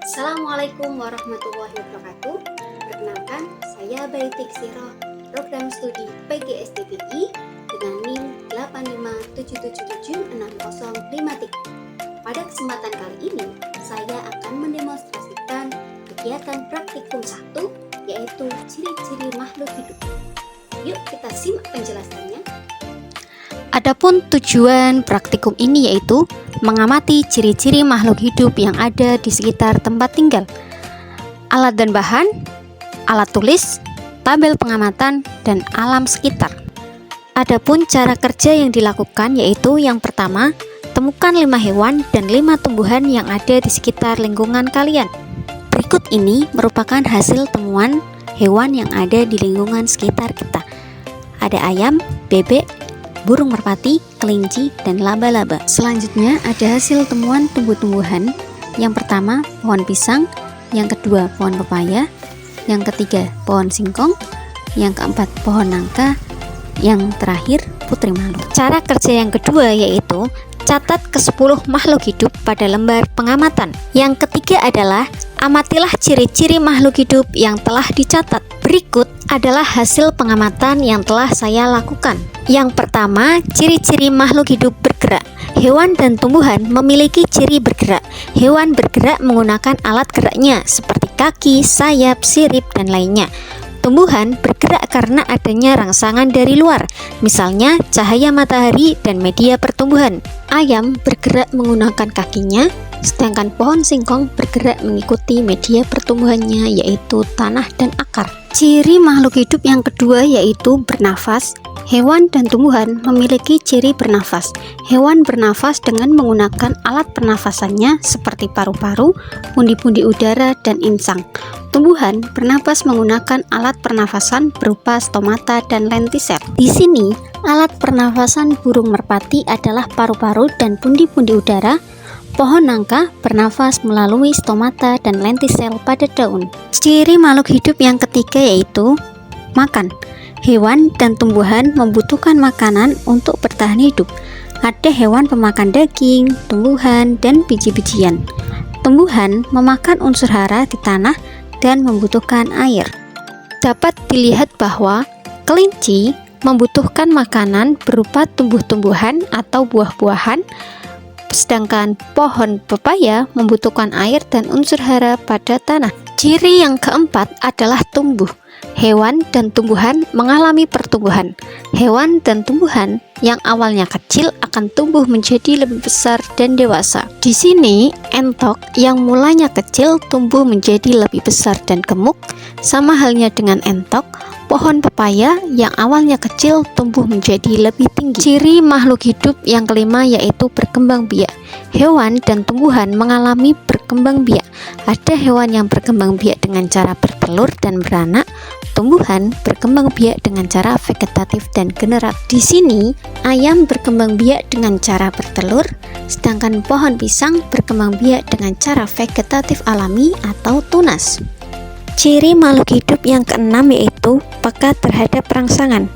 Assalamualaikum warahmatullahi wabarakatuh. Perkenalkan, saya Baitik Siro, program studi PGSDPI dengan NIM 857776053. Pada kesempatan kali ini, saya akan mendemonstrasikan kegiatan praktikum 1, yaitu ciri-ciri makhluk hidup. Yuk kita simak penjelasannya. Adapun tujuan praktikum ini yaitu mengamati ciri-ciri makhluk hidup yang ada di sekitar tempat tinggal, alat dan bahan, alat tulis, tabel pengamatan, dan alam sekitar. Adapun cara kerja yang dilakukan yaitu yang pertama, temukan 5 hewan dan 5 tumbuhan yang ada di sekitar lingkungan kalian. Berikut ini merupakan hasil temuan hewan yang ada di lingkungan sekitar kita. Ada ayam, bebek, burung merpati, kelinci, dan laba-laba. Selanjutnya ada hasil temuan tumbuh-tumbuhan. Yang pertama pohon pisang, yang kedua pohon pepaya, yang ketiga pohon singkong, yang keempat pohon nangka, yang terakhir putri malu. Cara kerja yang kedua yaitu catat ke-10 makhluk hidup pada lembar pengamatan. Yang ketiga adalah amatilah ciri-ciri makhluk hidup yang telah dicatat. Berikut adalah hasil pengamatan yang telah saya lakukan. Yang pertama, ciri-ciri makhluk hidup bergerak. Hewan dan tumbuhan memiliki ciri bergerak. Hewan bergerak menggunakan alat geraknya seperti kaki, sayap, sirip, dan lainnya. Tumbuhan bergerak karena adanya rangsangan dari luar, misalnya cahaya matahari dan media pertumbuhan. Ayam bergerak menggunakan kakinya, sedangkan pohon singkong bergerak mengikuti media pertumbuhannya yaitu tanah dan akar. Ciri makhluk hidup yang kedua yaitu bernafas. Hewan dan tumbuhan memiliki ciri bernafas. Hewan bernafas dengan menggunakan alat pernafasannya seperti paru-paru, pundi-pundi udara, dan insang. Tumbuhan bernafas menggunakan alat pernafasan berupa stomata dan lentisel. Di sini, alat pernafasan burung merpati adalah paru-paru dan pundi-pundi udara. Pohon nangka bernafas melalui stomata dan lentisel pada daun. Ciri makhluk hidup yang ketiga yaitu makan. Hewan dan tumbuhan membutuhkan makanan untuk bertahan hidup. Ada hewan pemakan daging, tumbuhan, dan biji-bijian. Tumbuhan memakan unsur hara di tanah dan membutuhkan air. Dapat dilihat bahwa kelinci membutuhkan makanan berupa tumbuh-tumbuhan atau buah-buahan, sedangkan pohon pepaya membutuhkan air dan unsur hara pada tanah. Ciri yang keempat adalah tumbuh. Hewan dan tumbuhan mengalami pertumbuhan. Hewan dan tumbuhan yang awalnya kecil akan tumbuh menjadi lebih besar dan dewasa. Di sini, entok yang mulanya kecil tumbuh menjadi lebih besar dan gemuk, sama halnya dengan entok pohon pepaya yang awalnya kecil tumbuh menjadi lebih tinggi. Ciri makhluk hidup yang kelima yaitu berkembang biak. Hewan dan tumbuhan mengalami berkembang biak. Ada hewan yang berkembang biak dengan cara bertelur dan beranak. Tumbuhan berkembang biak dengan cara vegetatif dan generatif. Di sini, ayam berkembang biak dengan cara bertelur, sedangkan pohon pisang berkembang biak dengan cara vegetatif alami atau tunas. Ciri makhluk hidup yang keenam yaitu peka terhadap rangsangan.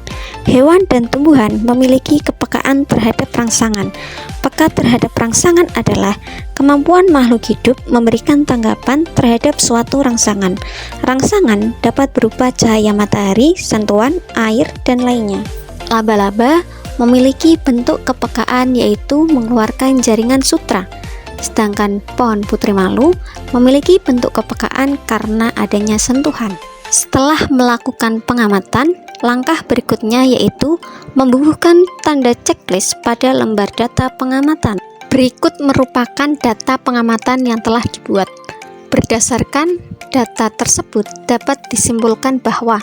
Hewan dan tumbuhan memiliki kepekaan terhadap rangsangan. Peka terhadap rangsangan adalah kemampuan makhluk hidup memberikan tanggapan terhadap suatu rangsangan. Rangsangan dapat berupa cahaya matahari, sentuhan, air, dan lainnya. Laba-laba memiliki bentuk kepekaan yaitu mengeluarkan jaringan sutra. Sedangkan pohon putri malu memiliki bentuk kepekaan karena adanya sentuhan. Setelah melakukan pengamatan, langkah berikutnya yaitu membubuhkan tanda checklist pada lembar data pengamatan. Berikut merupakan data pengamatan yang telah dibuat. Berdasarkan data tersebut dapat disimpulkan bahwa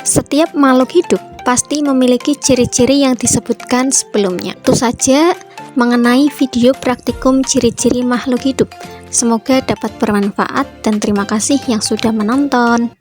setiap makhluk hidup pasti memiliki ciri-ciri yang disebutkan sebelumnya. Itu saja mengenai video praktikum ciri-ciri makhluk hidup. Semoga dapat bermanfaat dan terima kasih yang sudah menonton.